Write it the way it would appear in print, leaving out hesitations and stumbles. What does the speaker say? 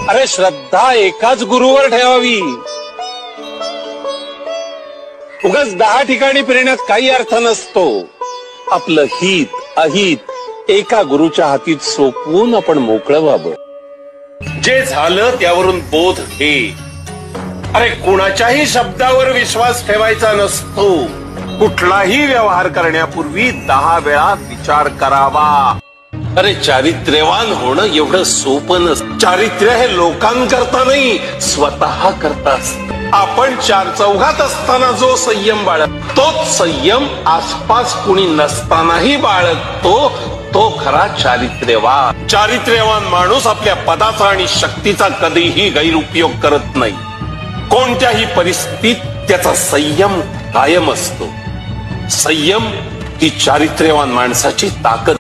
अरे श्रद्धा एकाच गुरुवर ठेवावी. उगाच 10 ठिकाणी फिरण्यात काही अर्थ नसतो. आपलं हित अहित एका गुरुच्या हातीत सोपवून आपण मोकळं व्हावं. जे झालं त्यावरून बोध घे. अरे कुणाच्याही शब्दावर विश्वास ठेवायचा नसतो. कुठलाही व्यवहार करण्यापूर्वी 10 वेळा विचार करावा. अरे चारित्र्यवान होणं एवढं सोपं नसतं. चारित्र्य हे लोकांकरता नाही, स्वतः करता असतं. आपण 4 चौघात असताना जो संयम बाळगतो तोच संयम आसपास कुणी नसतानाही बाळगतो, तो खरा चारित्र्यवान. चारित्र्यवान माणूस आपल्या पदाचा आणि शक्तीचा कधीही गैरउपयोग करत नाही. कोणत्याही परिस्थितीत त्याचा संयम कायम असतो. संयम ही चारित्र्यवान माणसाची ताकद.